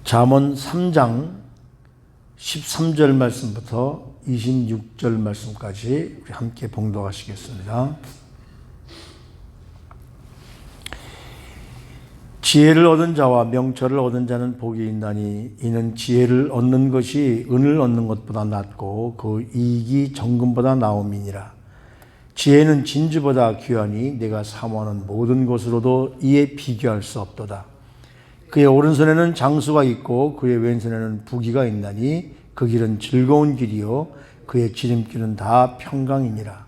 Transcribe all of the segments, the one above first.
잠언 3장 13절 말씀부터 26절 말씀까지 우리 함께 봉독하시겠습니다. 지혜를 얻은 자와 명철을 얻은 자는 복이 있나니 이는 지혜를 얻는 것이 은을 얻는 것보다 낫고 그 이익이 정금보다 나음이니라. 지혜는 진주보다 귀하니 내가 사모하는 모든 것으로도 이에 비교할 수 없도다. 그의 오른손에는 장수가 있고 그의 왼손에는 부귀가 있나니 그 길은 즐거운 길이요 그의 지름길은 다 평강이니라.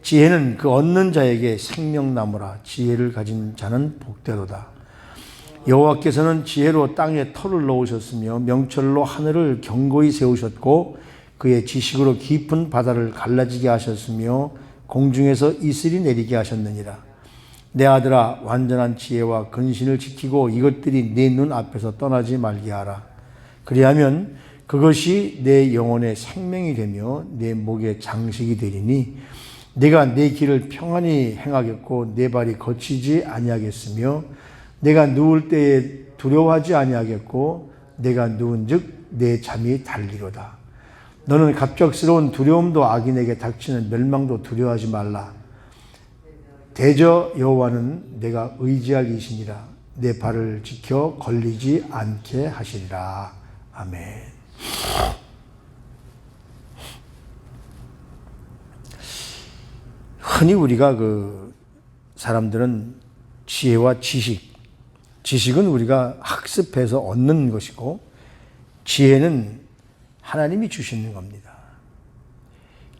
지혜는 그 얻는 자에게 생명나무라. 지혜를 가진 자는 복되도다. 여호와께서는 지혜로 땅에 터를 놓으셨으며 명철로 하늘을 견고히 세우셨고 그의 지식으로 깊은 바다를 갈라지게 하셨으며 공중에서 이슬이 내리게 하셨느니라. 내 아들아, 완전한 지혜와 근신을 지키고 이것들이 내 눈 앞에서 떠나지 말게 하라. 그리하면 그것이 내 영혼의 생명이 되며 내 목의 장식이 되리니 내가 내 길을 평안히 행하겠고 내 발이 거치지 아니하겠으며 내가 누울 때에 두려워하지 아니하겠고 내가 누운즉 내 잠이 달리로다. 너는 갑작스러운 두려움도 악인에게 닥치는 멸망도 두려워하지 말라. 대저 여호와는 내가 의지할 이시니라. 내 발을 지켜 걸리지 않게 하시리라. 아멘. 흔히 우리가 사람들은 지혜와 지식은 우리가 학습해서 얻는 것이고 지혜는 하나님이 주시는 겁니다.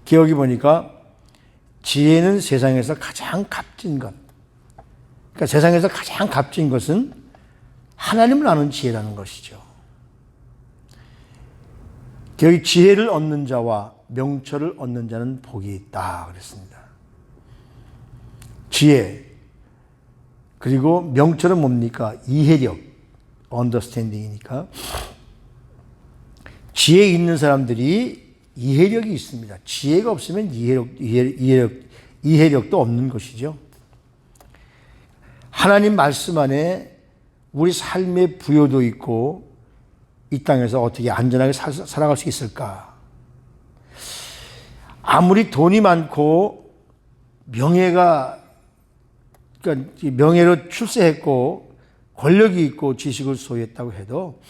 기억해 보니까 지혜는 세상에서 가장 값진 것. 그러니까 세상에서 가장 값진 것은 하나님을 아는 지혜라는 것이죠. 여기 지혜를 얻는 자와 명철을 얻는 자는 복이 있다 그랬습니다. 지혜 그리고 명철은 뭡니까? 이해력, understanding이니까 지혜 있는 사람들이 이해력이 있습니다. 지혜가 없으면 이해력도 없는 것이죠. 하나님 말씀 안에 우리 삶의 부여도 있고 이 땅에서 어떻게 안전하게 살아갈 수 있을까? 아무리 돈이 많고 명예로 출세했고 권력이 있고 지식을 소유했다고 해도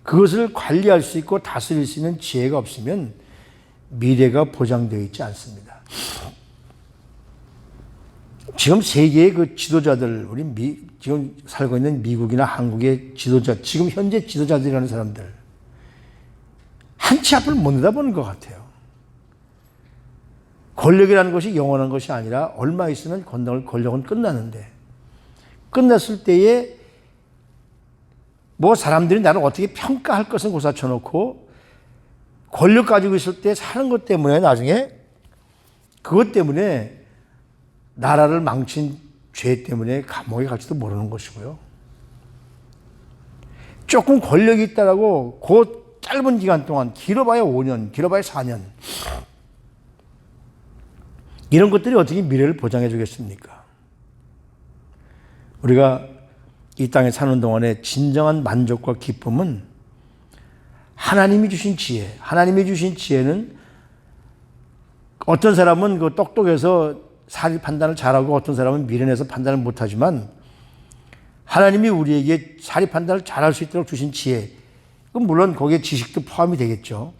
그것을 관리할 수 있고 다스릴 수 있는 지혜가 없으면 미래가 보장되어 있지 않습니다. 지금 세계의 그 지도자들, 지금 살고 있는 미국이나 한국의 지도자, 지금 현재 지도자들이라는 사람들, 한 치 앞을 못 내다보는 것 같아요. 권력이라는 것이 영원한 것이 아니라 얼마 있으면 권력은 끝나는데, 끝났을 때에 사람들이 나를 어떻게 평가할 것은 고사쳐 놓고 권력 가지고 있을 때 사는 것 때문에 나중에 그것 때문에 나라를 망친 죄 때문에 감옥에 갈지도 모르는 것이고요. 조금 권력이 있다라고 그 짧은 기간 동안 길어봐야 5년, 길어봐야 4년 이런 것들이 어떻게 미래를 보장해 주겠습니까? 우리가 이 땅에 사는 동안에 진정한 만족과 기쁨은 하나님이 주신 지혜. 하나님이 주신 지혜는 어떤 사람은 똑똑해서 사리 판단을 잘하고 어떤 사람은 미련해서 판단을 못하지만 하나님이 우리에게 사리 판단을 잘할 수 있도록 주신 지혜. 그럼 물론 거기에 지식도 포함이 되겠죠.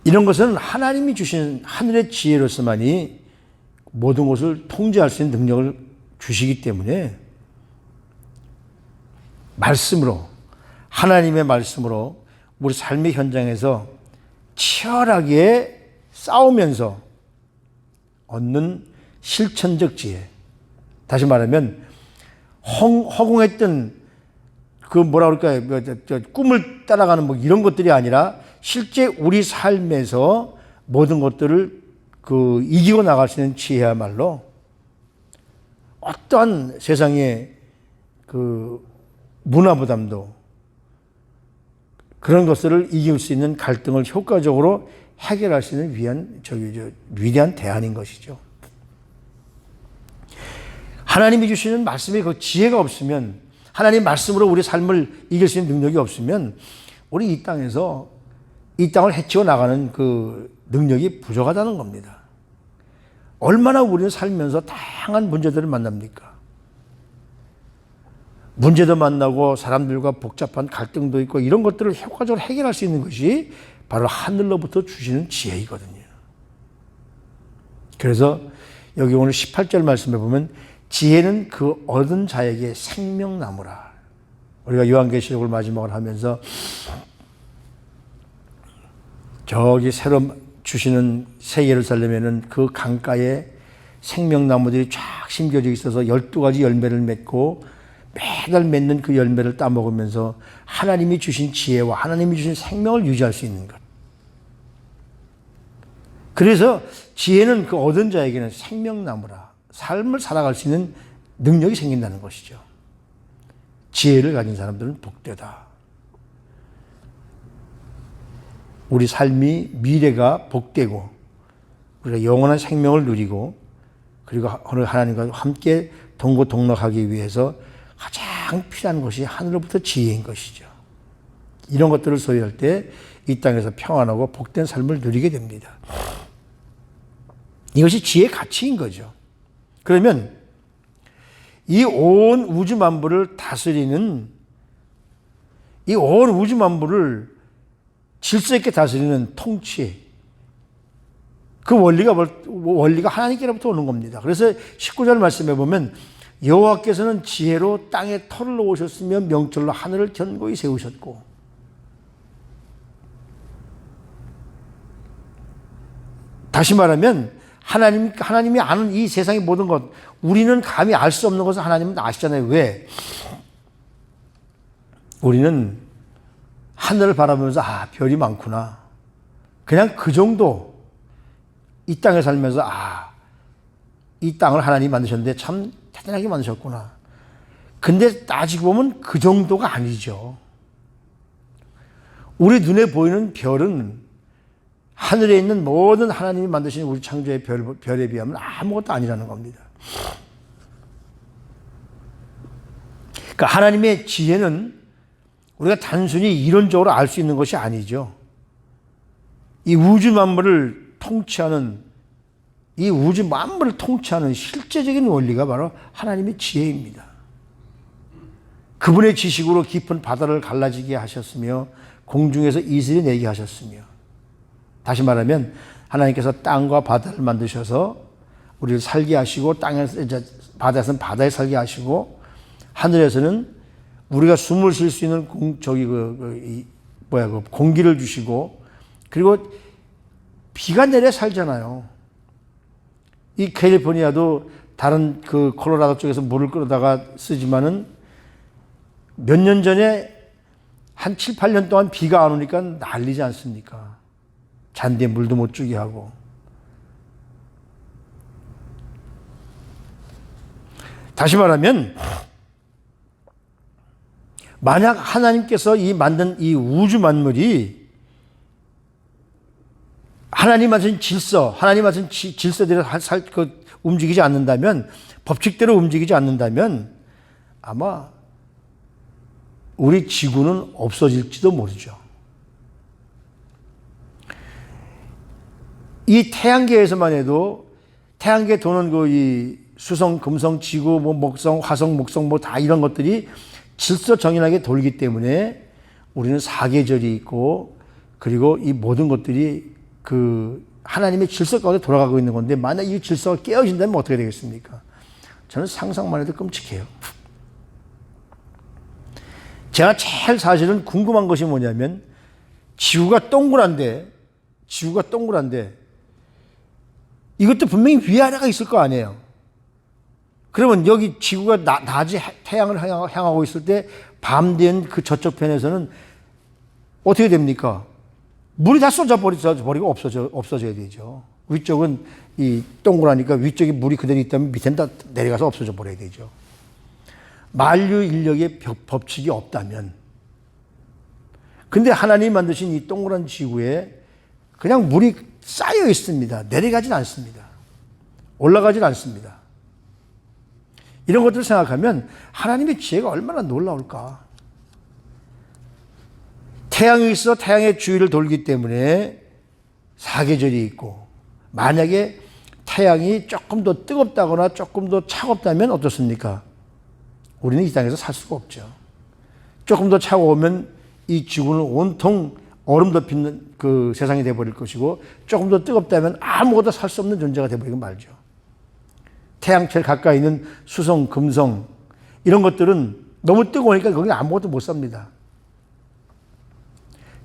이런 것은 하나님이 주신 하늘의 지혜로서만이 모든 것을 통제할 수 있는 능력을 주시기 때문에 말씀으로, 하나님의 말씀으로 우리 삶의 현장에서 치열하게 싸우면서 얻는 실천적 지혜. 다시 말하면 허공했던 꿈을 따라가는 이런 것들이 아니라 실제 우리 삶에서 모든 것들을 이기고 나갈 수 있는 지혜야말로 어떠한 세상의 문화부담도 그런 것들을 이길 수 있는 갈등을 효과적으로 해결할 수 있는 위대한 대안인 것이죠. 하나님이 주시는 말씀의 그 지혜가 없으면, 하나님 말씀으로 우리 삶을 이길 수 있는 능력이 없으면 우리 이 땅에서 이 땅을 해치워 나가는 그 능력이 부족하다는 겁니다. 얼마나 우리는 살면서 다양한 문제들을 만납니까? 문제도 만나고 사람들과 복잡한 갈등도 있고 이런 것들을 효과적으로 해결할 수 있는 것이 바로 하늘로부터 주시는 지혜이거든요. 그래서 여기 오늘 18절 말씀에 보면 지혜는 그 얻은 자에게 생명나무라. 우리가 요한계시록을 마지막으로 하면서 저기 새로 주시는 새 예루살렘에는 그 강가에 생명나무들이 쫙 심겨져 있어서 12가지 열매를 맺고 매달 맺는 그 열매를 따먹으면서 하나님이 주신 지혜와 하나님이 주신 생명을 유지할 수 있는 것. 그래서 지혜는 그 얻은 자에게는 생명나무라. 삶을 살아갈 수 있는 능력이 생긴다는 것이죠. 지혜를 가진 사람들은 복되다. 우리 삶이 미래가 복되고 우리가 영원한 생명을 누리고 그리고 하나님과 함께 동고동락하기 위해서 가장 필요한 것이 하늘로부터 지혜인 것이죠. 이런 것들을 소유할 때 이 땅에서 평안하고 복된 삶을 누리게 됩니다. 이것이 지혜의 가치인 거죠. 그러면 이 온 우주 만물을 다스리는, 이 온 우주 만물을 질서 있게 다스리는 통치, 그 원리가 하나님께로부터 오는 겁니다. 그래서 19절 말씀에 보면 여호와께서는 지혜로 땅에 터를 놓으셨으며 명철로 하늘을 견고히 세우셨고, 다시 말하면 하나님이 아는 이 세상의 모든 것, 우리는 감히 알 수 없는 것을 하나님은 아시잖아요. 왜? 우리는 하늘을 바라보면서 별이 많구나. 그냥 그 정도. 이 땅에 살면서 이 땅을 하나님이 만드셨는데 참 대단하게 만드셨구나. 근데 따지고 보면 그 정도가 아니죠. 우리 눈에 보이는 별은 하늘에 있는 모든 하나님이 만드신 우리 창조의 별에 비하면 아무것도 아니라는 겁니다. 그러니까 하나님의 지혜는 우리가 단순히 이론적으로 알 수 있는 것이 아니죠. 이 우주 만물을 통치하는, 이 우주 만물을 통치하는 실제적인 원리가 바로 하나님의 지혜입니다. 그분의 지식으로 깊은 바다를 갈라지게 하셨으며 공중에서 이슬이 내게 하셨으며, 다시 말하면 하나님께서 땅과 바다를 만드셔서 우리를 살게 하시고, 땅에서 이제 바다에서는 바다에 살게 하시고, 하늘에서는 우리가 숨을 쉴 수 있는 공기를 주시고, 그리고 비가 내려 살잖아요. 이 캘리포니아도 다른 그 콜로라도 쪽에서 물을 끌어다가 쓰지만은 몇 년 전에 한 7, 8년 동안 비가 안 오니까 난리지 않습니까? 잔디에 물도 못 주게 하고. 다시 말하면 만약 하나님께서 만든 이 우주 만물이 하나님 만드신 질서, 하나님 만드신 질서대로 움직이지 않는다면, 법칙대로 움직이지 않는다면 아마 우리 지구는 없어질지도 모르죠. 이 태양계에서만 해도 태양계 도는 이 수성, 금성, 지구, 목성, 화성, 목성 다 이런 것들이 질서 정연하게 돌기 때문에 우리는 사계절이 있고, 그리고 이 모든 것들이 그 하나님의 질서 가운데 돌아가고 있는 건데, 만약 이 질서가 깨어진다면 어떻게 되겠습니까? 저는 상상만 해도 끔찍해요. 제가 제일 사실은 궁금한 것이 뭐냐면, 지구가 동그란데 이것도 분명히 위아래가 있을 거 아니에요. 그러면 여기 지구가 낮에 태양을 향하고 있을 때 밤 된 그 저쪽 편에서는 어떻게 됩니까? 물이 다 쏟아버리고 없어져야 되죠. 위쪽은 이 동그라니까 위쪽에 물이 그대로 있다면 밑에는 다 내려가서 없어져 버려야 되죠. 만류 인력의 법칙이 없다면. 근데 하나님이 만드신 이 동그란 지구에 그냥 물이 쌓여 있습니다. 내려가진 않습니다. 올라가진 않습니다. 이런 것들을 생각하면 하나님의 지혜가 얼마나 놀라울까. 태양이 있어 태양의 주위를 돌기 때문에 사계절이 있고, 만약에 태양이 조금 더 뜨겁다거나 조금 더 차갑다면 어떻습니까? 우리는 이 땅에서 살 수가 없죠. 조금 더 차가우면 이 지구는 온통 얼음 덮이는 그 세상이 되어버릴 것이고, 조금 더 뜨겁다면 아무것도 살 수 없는 존재가 되어버리고 말죠. 태양 제일 가까이 있는 수성, 금성 이런 것들은 너무 뜨거우니까 거기 아무것도 못 삽니다.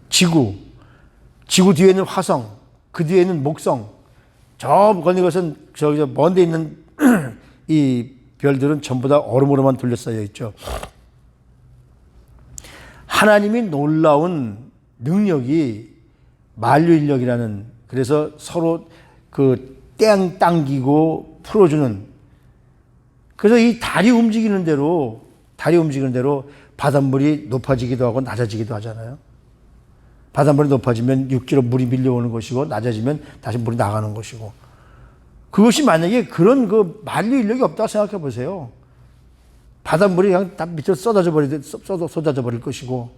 지구 뒤에 있는 화성, 그 뒤에 있는 목성, 저 건너 것은 저기 먼 데 있는 이 별들은 전부 다 얼음으로만 둘러싸여 있죠. 하나님이 놀라운 능력이 만유인력이라는, 그래서 서로 그 땡 당기고 풀어주는, 그래서 이 달이 움직이는 대로 바닷물이 높아지기도 하고 낮아지기도 하잖아요. 바닷물이 높아지면 육지로 물이 밀려오는 것이고, 낮아지면 다시 물이 나가는 것이고, 그것이 만약에 그런 그 만류 인력이 없다고 생각해 보세요. 바닷물이 그냥 다 밑으로 쏟아져 버릴 것이고,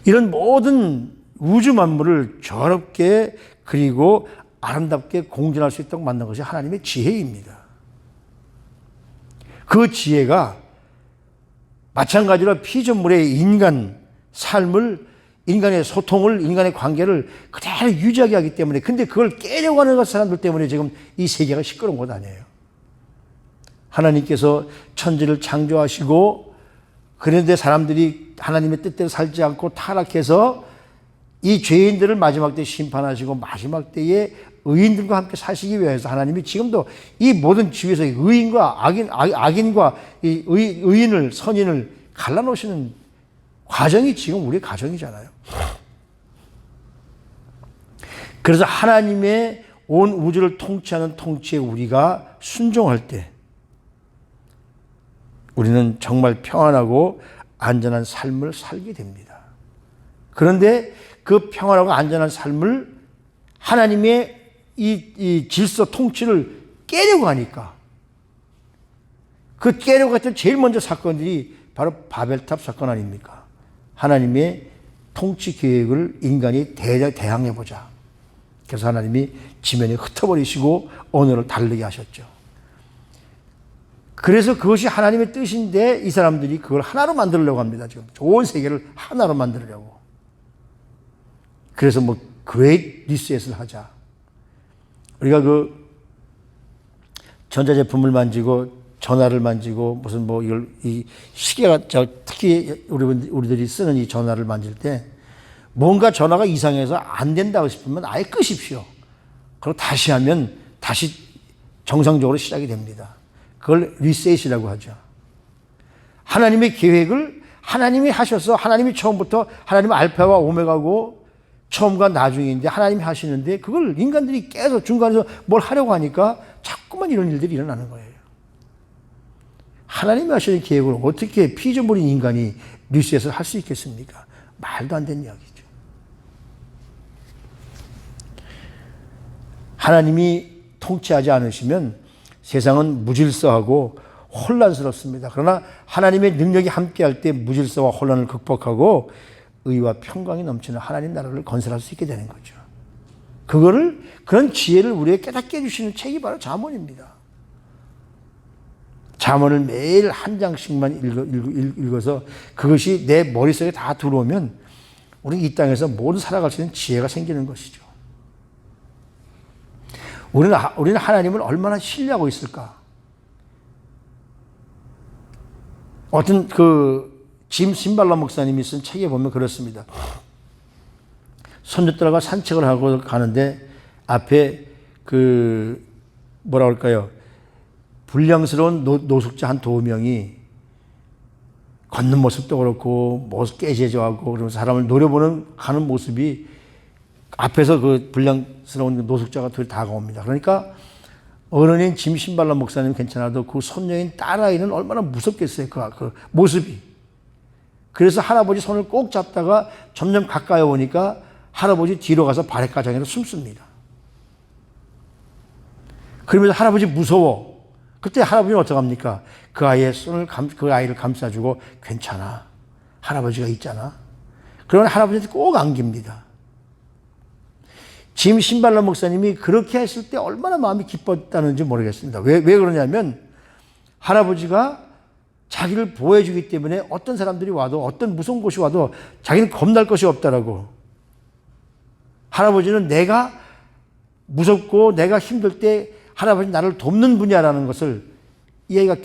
이런 모든 우주 만물을 저롭게 그리고 아름답게 공존할 수 있도록 만든 것이 하나님의 지혜입니다. 그 지혜가 마찬가지로 피조물의 인간 삶을, 인간의 소통을, 인간의 관계를 그대로 유지하게 하기 때문에, 근데 그걸 깨려고 하는 사람들 때문에 지금 이 세계가 시끄러운 것 아니에요. 하나님께서 천지를 창조하시고, 그런데 사람들이 하나님의 뜻대로 살지 않고 타락해서 이 죄인들을 마지막 때 심판하시고, 마지막 때에 의인들과 함께 사시기 위해서 하나님이 지금도 이 모든 지위에서 의인과 악인과 이 의인을, 선인을 갈라놓으시는 과정이 지금 우리의 과정이잖아요. 그래서 하나님의 온 우주를 통치하는 통치에 우리가 순종할 때 우리는 정말 평안하고 안전한 삶을 살게 됩니다. 그런데 그 평안하고 안전한 삶을 하나님의 이 질서 통치를 깨려고 하니까, 그 깨려고 했던 제일 먼저 사건들이 바로 바벨탑 사건 아닙니까? 하나님의 통치 계획을 인간이 대항해보자. 그래서 하나님이 지면에 흩어버리시고 언어를 다르게 하셨죠. 그래서 그것이 하나님의 뜻인데 이 사람들이 그걸 하나로 만들려고 합니다. 지금 좋은 세계를 하나로 만들려고. 그래서 뭐 그레이트 리셋을 하자. 우리가 그 전자제품을 만지고 전화를 만지고 무슨 뭐 이걸 이 시계가 특히 우리들이 쓰는 이 전화를 만질 때 뭔가 전화가 이상해서 안 된다고 싶으면 아예 끄십시오. 그리고 다시 하면 다시 정상적으로 시작이 됩니다. 그걸 리셋이라고 하죠. 하나님의 계획을 하나님이 하셔서, 하나님이 처음부터, 하나님은 알파와 오메가고 처음과 나중인데 하나님이 하시는데 그걸 인간들이 계속 중간에서 뭘 하려고 하니까 자꾸만 이런 일들이 일어나는 거예요. 하나님이 하시는 계획을 어떻게 피조물인 인간이 리셋을 할 수 있겠습니까? 말도 안 되는 이야기죠. 하나님이 통치하지 않으시면 세상은 무질서하고 혼란스럽습니다. 그러나 하나님의 능력이 함께할 때 무질서와 혼란을 극복하고 의와 평강이 넘치는 하나님 나라를 건설할 수 있게 되는 거죠. 그런 지혜를 우리에게 깨닫게 해주시는 책이 바로 잠언입니다. 잠언을 매일 한 장씩만 읽어서 그것이 내 머릿속에 다 들어오면 우리 이 땅에서 모두 살아갈 수 있는 지혜가 생기는 것이죠. 우리는 하나님을 얼마나 신뢰하고 있을까? 어떤 짐 신발라 목사님이 쓴 책에 보면 그렇습니다. 손주들하고 산책을 하고 가는데 앞에 뭐라 그럴까요? 불량스러운 노숙자 한 2명이 걷는 모습도 그렇고 모습 깨재져하고 그러면서 사람을 노려보는 가는 모습이 앞에서 그 불량스러운 노숙자가 둘이 다가옵니다. 그러니까 어른인 짐 신발라 목사님 괜찮아도 그 손녀인 딸아이는 얼마나 무섭겠어요. 그 모습이. 그래서 할아버지 손을 꼭 잡다가 점점 가까이 오니까 할아버지 뒤로 가서 바랫가장에서 숨습니다. 그러면서 할아버지 무서워. 그때 할아버지는 어떡합니까? 그 아이를 감싸주고 괜찮아. 할아버지가 있잖아. 그러면 할아버지한테 꼭 안깁니다. 짐 신발러 목사님이 그렇게 했을 때 얼마나 마음이 기뻤다는지 모르겠습니다. 왜 그러냐면 할아버지가 자기를 보호해주기 때문에 어떤 사람들이 와도 어떤 무서운 곳이 와도 자기는 겁날 것이 없다라고. 할아버지는 내가 무섭고 내가 힘들 때 할아버지 나를 돕는 분이야라는 것을 이 아이가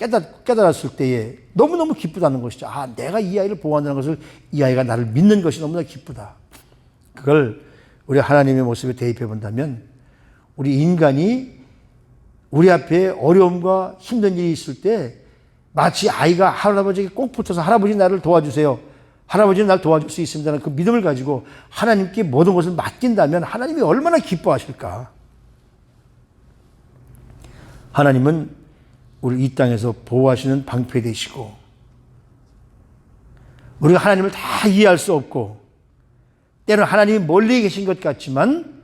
깨달았을 때에 너무너무 기쁘다는 것이죠. 아, 내가 이 아이를 보호한다는 것을 이 아이가 나를 믿는 것이 너무나 기쁘다. 그걸 우리 하나님의 모습에 대입해 본다면 우리 인간이 우리 앞에 어려움과 힘든 일이 있을 때 마치 아이가 할아버지에게 꼭 붙어서 할아버지 나를 도와주세요. 할아버지는 나를 도와줄 수 있습니다는 그 믿음을 가지고 하나님께 모든 것을 맡긴다면 하나님이 얼마나 기뻐하실까. 하나님은 우리 이 땅에서 보호하시는 방패 되시고 우리가 하나님을 다 이해할 수 없고 때로는 하나님이 멀리 계신 것 같지만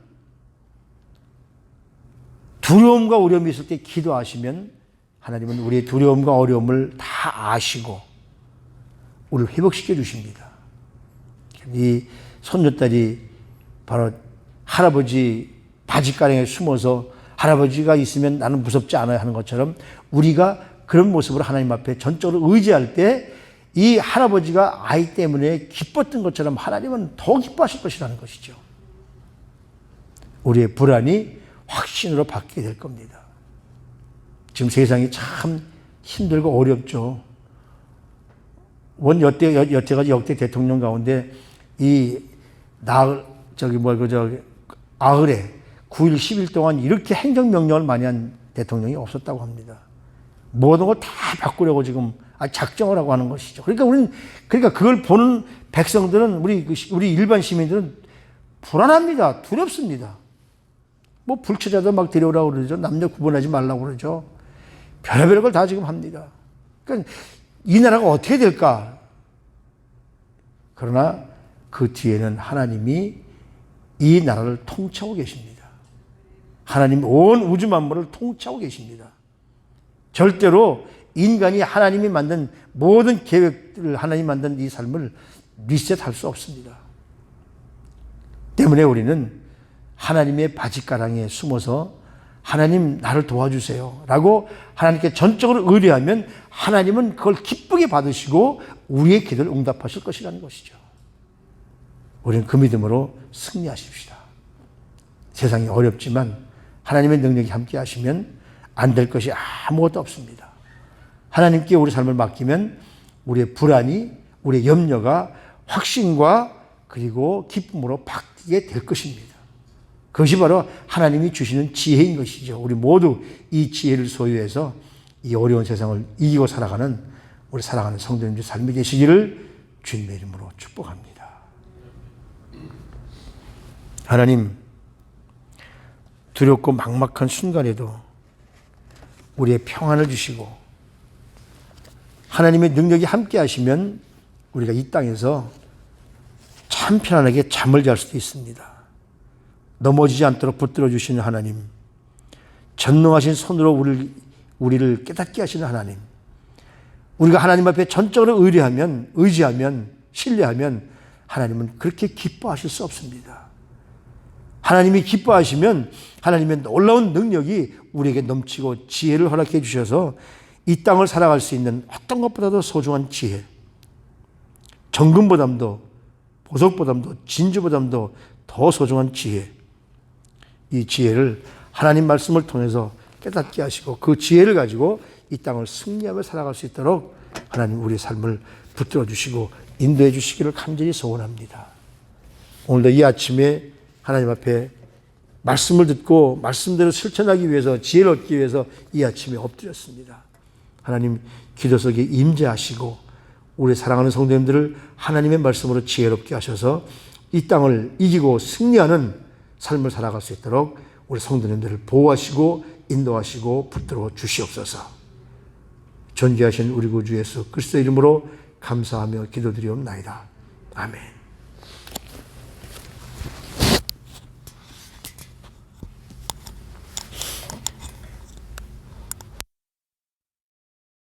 두려움과 어려움이 있을 때 기도하시면 하나님은 우리의 두려움과 어려움을 다 아시고 우리를 회복시켜 주십니다. 이 손녀딸이 바로 할아버지 바지가랑에 숨어서 할아버지가 있으면 나는 무섭지 않아요 하는 것처럼 우리가 그런 모습으로 하나님 앞에 전적으로 의지할 때 이 할아버지가 아이 때문에 기뻤던 것처럼 하나님은 더 기뻐하실 것이라는 것이죠. 우리의 불안이 확신으로 바뀌게 될 겁니다. 지금 세상이 참 힘들고 어렵죠. 여태까지 역대 대통령 가운데 아흘에 9일 10일 동안 이렇게 행정명령을 많이 한 대통령이 없었다고 합니다. 모든 걸 다 바꾸려고 지금 작정을 하고 하는 것이죠. 그러니까 그걸 보는 백성들은 우리 일반 시민들은 불안합니다. 두렵습니다. 뭐 불체자도 막 데려오라고 그러죠. 남녀 구분하지 말라고 그러죠. 별의별 걸 다 지금 합니다. 그러니까 이 나라가 어떻게 될까? 그러나 그 뒤에는 하나님이 이 나라를 통치하고 계십니다. 하나님 온 우주 만물을 통치하고 계십니다. 절대로 인간이 하나님이 만든 모든 계획들을 하나님이 만든 이 삶을 리셋할 수 없습니다. 때문에 우리는 하나님의 바짓가랑이에 숨어서 하나님 나를 도와주세요 라고 하나님께 전적으로 의뢰하면 하나님은 그걸 기쁘게 받으시고 우리의 기도를 응답하실 것이라는 것이죠. 우리는 그 믿음으로 승리하십시다. 세상이 어렵지만 하나님의 능력이 함께 하시면 안 될 것이 아무것도 없습니다. 하나님께 우리 삶을 맡기면 우리의 불안이, 우리의 염려가 확신과 그리고 기쁨으로 바뀌게 될 것입니다. 그것이 바로 하나님이 주시는 지혜인 것이죠. 우리 모두 이 지혜를 소유해서 이 어려운 세상을 이기고 살아가는 우리 사랑하는 성도님들 삶이 되시기를 주님의 이름으로 축복합니다. 하나님, 두렵고 막막한 순간에도 우리의 평안을 주시고 하나님의 능력이 함께 하시면 우리가 이 땅에서 참 편안하게 잠을 잘 수도 있습니다. 넘어지지 않도록 붙들어 주시는 하나님, 전능하신 손으로 우리를 깨닫게 하시는 하나님, 우리가 하나님 앞에 전적으로 의지하면, 신뢰하면 하나님은 그렇게 기뻐하실 수 없습니다. 하나님이 기뻐하시면 하나님의 놀라운 능력이 우리에게 넘치고 지혜를 허락해 주셔서 이 땅을 살아갈 수 있는 어떤 것보다도 소중한 지혜, 정금보담도 보석보담도 진주보담도 더 소중한 지혜, 이 지혜를 하나님 말씀을 통해서 깨닫게 하시고 그 지혜를 가지고 이 땅을 승리하며 살아갈 수 있도록 하나님 우리의 삶을 붙들어 주시고 인도해 주시기를 간절히 소원합니다. 오늘도 이 아침에 하나님 앞에 말씀을 듣고 말씀대로 실천하기 위해서 지혜를 얻기 위해서 이 아침에 엎드렸습니다. 하나님 기도 속에 임재하시고 우리 사랑하는 성도님들을 하나님의 말씀으로 지혜롭게 하셔서 이 땅을 이기고 승리하는 삶을 살아갈 수 있도록 우리 성도님들을 보호하시고 인도하시고 붙들어 주시옵소서. 존귀하신 우리 구주 예수 그리스도 이름으로 감사하며 기도드리옵나이다. 아멘.